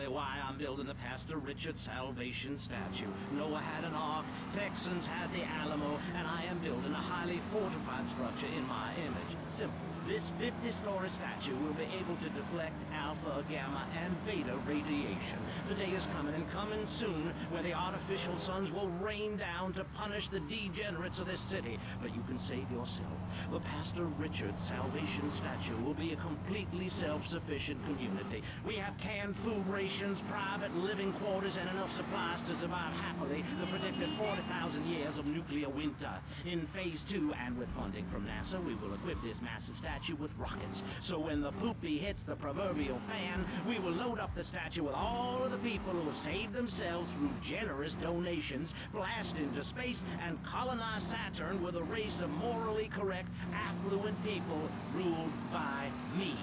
exactly why I'm building the Pastor Richard Salvation statue. Noah had an ark, Texans had the Alamo, and I am building a highly fortified structure in my image. Simple. This 50-story statue will be able to deflect alpha, gamma, and beta radiation. The day is coming, and coming soon, where the artificial suns will rain down to punish the degenerates of this city. But you can save yourself. The Pastor Richard Salvation statue will be a completely self-sufficient community. We have canned food rations, private living quarters, and enough supplies to survive happily the predicted 40,000 years of nuclear winter. In Phase 2, and with funding from NASA, we will equip this massive statue with rockets. So when the poopy hits the proverbial fan, we will load up the statue with all of the people who have saved themselves through generous donations, blast into space, and colonize Saturn with a race of morally correct, affluent people ruled by me.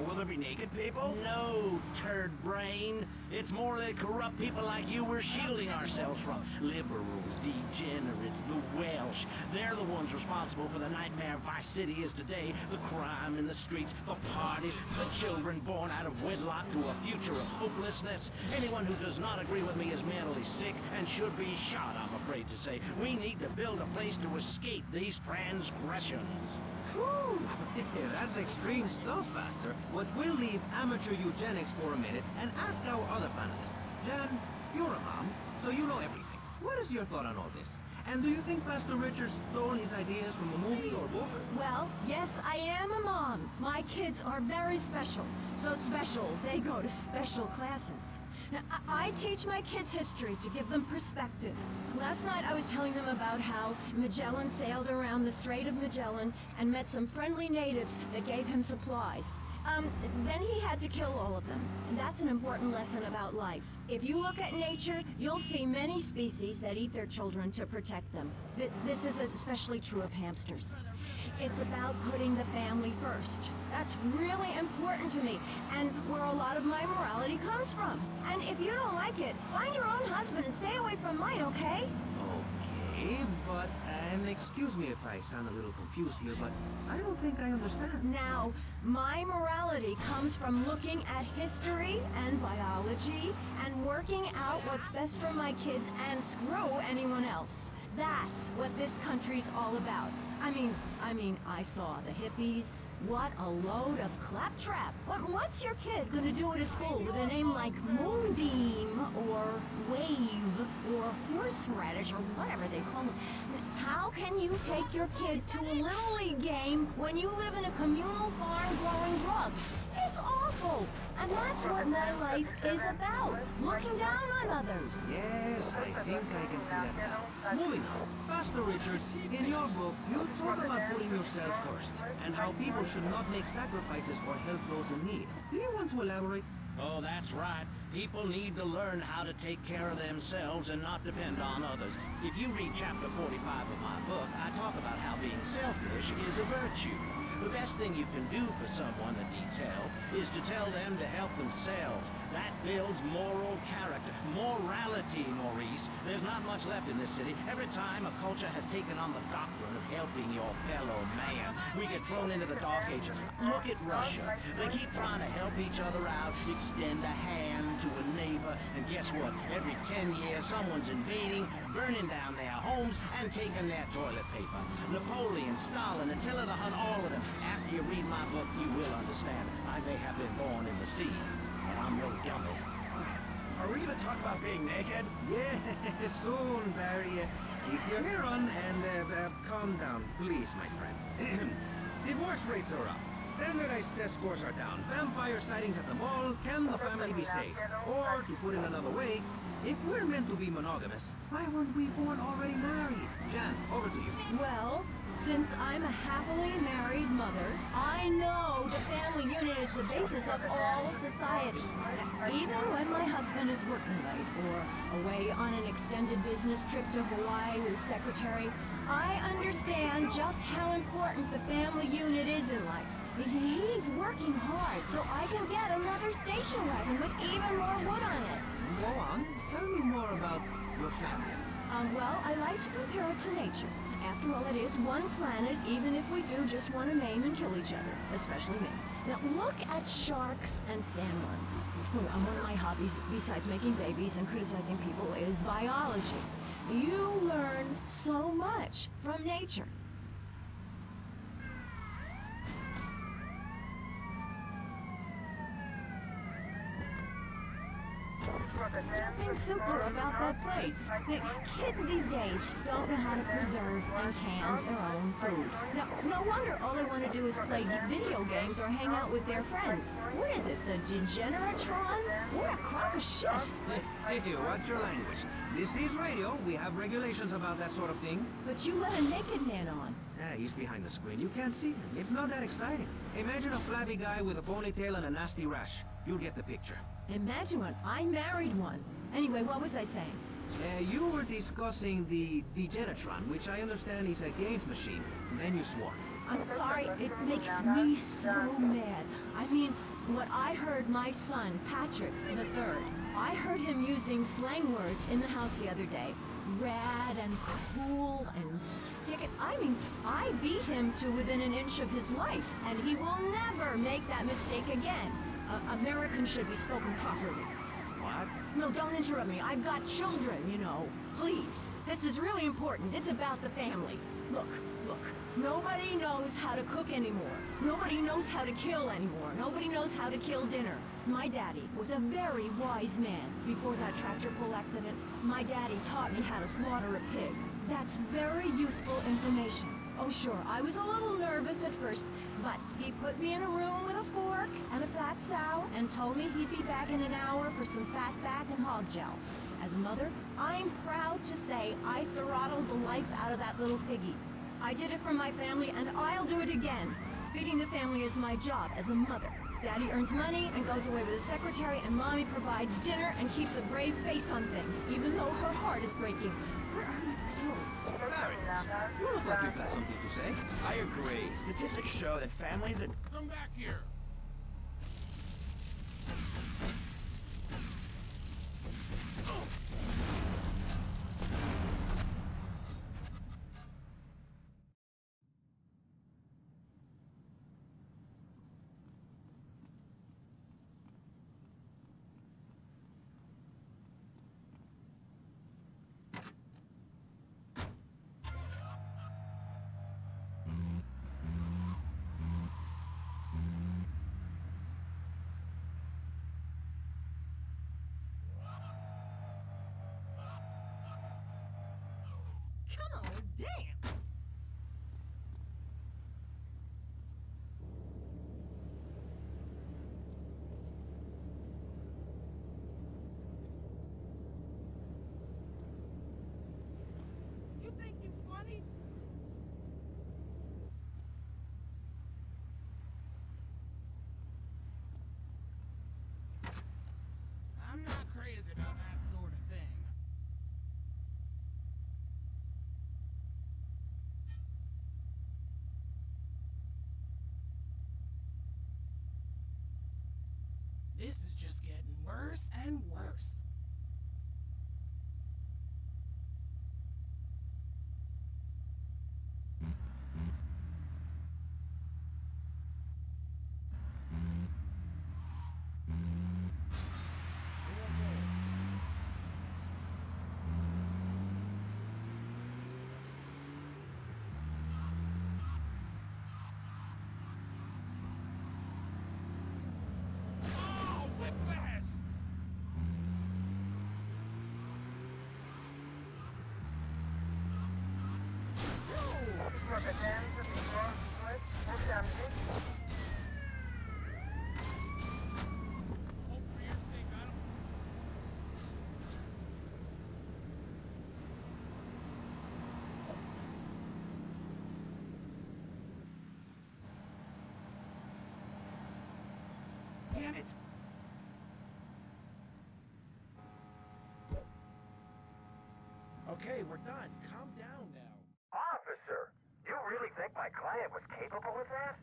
Will there be naked people? No, turd brain. It's morally corrupt people like you we're shielding ourselves from. Liberals, degenerates, the Welsh. They're the ones responsible for the nightmare Vice City is today. The crime in the streets, the parties, the children born out of wedlock to a future of hopelessness. Anyone who does not agree with me is mentally sick and should be shot, I'm afraid to say. We need to build a place to escape these transgressions. Whew, that's extreme stuff, Pastor. But we'll leave amateur eugenics for a minute and ask our other panelists. Jan, you're a mom, so you know everything. What is your thought on all this? And do you think Pastor Richard stole his ideas from a movie or book? Well, yes, I am a mom. My kids are very special. So special, they go to special classes. Now, I teach my kids history to give them perspective. Last night I was telling them about how Magellan sailed around the Strait of Magellan and met some friendly natives that gave him supplies. Then he had to kill all of them. And that's an important lesson about life. If you look at nature, you'll see many species that eat their children to protect them. This is especially true of hamsters. It's about putting the family first. That's really important to me, and where a lot of my morality comes from. And if you don't like it, find your own husband and stay away from mine, okay? Okay, but, and excuse me if I sound a little confused here, but I don't think I understand. Now, my morality comes from looking at history and biology and working out what's best for my kids and screw anyone else. That's what this country's all about. I mean, I saw the hippies. What a load of claptrap. What's your kid gonna do at a school with a name like Moonbeam, or Wave, or Horseradish, or whatever they call it? How can you take your kid to a Little League game when you live in a communal farm growing drugs? It's awful. And that's what my life is about. Looking down on others. Yes, I think I can see that now. Moving on. Pastor Richards, in your book, you talk about putting yourself first, and how people should not make sacrifices or help those in need. Do you want to elaborate? Oh, that's right. People need to learn how to take care of themselves and not depend on others. If you read chapter 45 of my book, I talk about how being selfish is a virtue. The best thing you can do for someone that needs help is to tell them to help themselves. That builds moral character. Morality, Maurice. There's not much left in this city. Every time a culture has taken on the doctrine of helping your fellow man, we get thrown into the dark ages. Look at Russia. They keep trying to help each other out, extend a hand to a neighbor, and guess what? Every 10 years, someone's invading, burning down their homes, and taking their toilet paper. Napoleon, Stalin, Attila the Hun, all of them. After you read my book, you will understand. I may have been born in the sea, and I'm no dummy. Are we going to talk about being naked? Yeah, soon, Barry. Keep your hair on and calm down, please, my friend. Divorce rates are up. Standardized test scores are down. Vampire sightings at the mall. Can the family be saved? Or, to put it another way, if we're meant to be monogamous, why weren't we born already married? Jan, over to you. Well, since I'm a happily married mother, I know the family unit is the basis of all society. Even when my husband is working late or away on an extended business trip to Hawaii with secretary, I understand just how important the family unit is in life. He's working hard so I can get another station wagon with even more wood on it. Go on. Tell me more about your family. Well, I like to compare it to nature. After all, it is one planet, even if we do just want to maim and kill each other, especially me. Now, look at sharks and sandworms. One of my hobbies, besides making babies and criticizing people, is biology. You learn so much from nature. Nothing simpler about that place. Kids these days don't know how to preserve and can their own food. No wonder all they want to do is play video games or hang out with their friends. What is it, the Degeneratron? What a crock of shit. Hey, watch your language. This is radio. We have regulations about that sort of thing. But you let a naked man on. Yeah, he's behind the screen. You can't see him. It's not that exciting. Imagine a flabby guy with a ponytail and a nasty rash. You'll get the picture. Imagine one. I married one. Anyway, what was I saying? You were discussing the Degenatron, which I understand is a games machine. Then you swore. I'm sorry, it makes me so mad. I mean, what I heard my son, Patrick III, I heard him using slang words in the house the other day. Rad and cool and stick it. I mean, I beat him to within an inch of his life, and he will never make that mistake again. Americans should be spoken properly. What? No, don't interrupt me. I've got children, you know. Please. This is really important. It's about the family. Look. Nobody knows how to cook anymore. Nobody knows how to kill anymore. Nobody knows how to kill dinner. My daddy was a very wise man. Before that tractor pull accident, my daddy taught me how to slaughter a pig. That's very useful information. Oh, sure, I was a little nervous at first, but he put me in a room with a fork and a fat sow and told me he'd be back in an hour for some fat back and hog gels. As a mother, I'm proud to say I throttled the life out of that little piggy. I did it for my family, and I'll do it again. Feeding the family is my job as a mother. Daddy earns money and goes away with his secretary, and Mommy provides dinner and keeps a brave face on things, even though her heart is breaking. Where are my pills? Larry, you look like you've got something to say. I agree. Statistics show that families that... Come back here! Oh, damn! You think you funny? I'm not crazy about that sort of thing. This is just getting worse and worse. Oh, whiplash! Hope for your sake, I don't... Damn it! Okay, we're done. Calm down now. Officer, you really think my client was capable of that?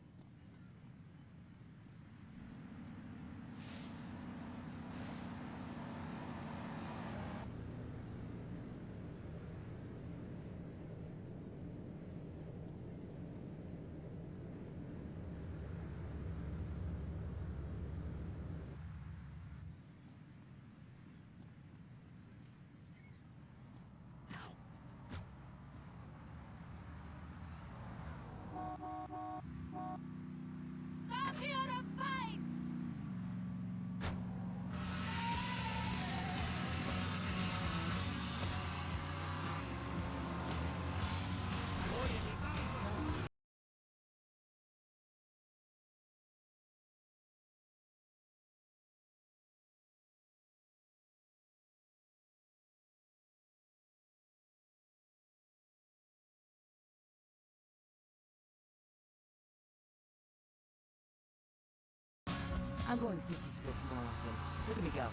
I'm going Sissy Spits more often. Look at me go.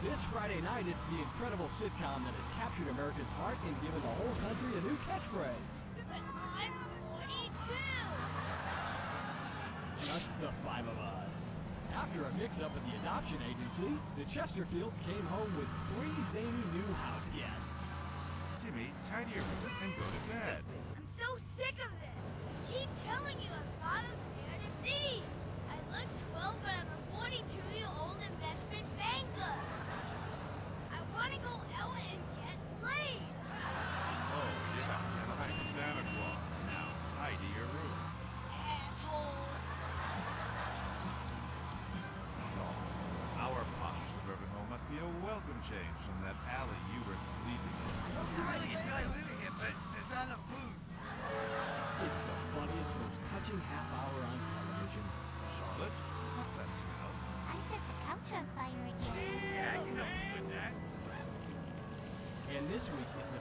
This Friday night, it's the incredible sitcom that has captured America's heart and given the whole country a new catchphrase. But I'm 42! Just the five of us. After a mix-up at the adoption agency, the Chesterfields came home with 3 zany new house guests. Jimmy, tidy your room and go to bed. I'm so sick of this! I keep telling you I'm not as fair to see! I look 12, but I'm a 42-year-old investment banker! I want to go out and get laid! Oh, yeah, like Santa Claus. Now, tidy your room. Asshole! Our posh suburban home must be a welcome change from that alley you were sleeping in. You're ready to tell I live here, but there's not enough booze. It's the funniest, most touching half hour on television. Charlotte, what's that smell? I set the couch on fire again. Yeah, I can help you with that. And this week, it's a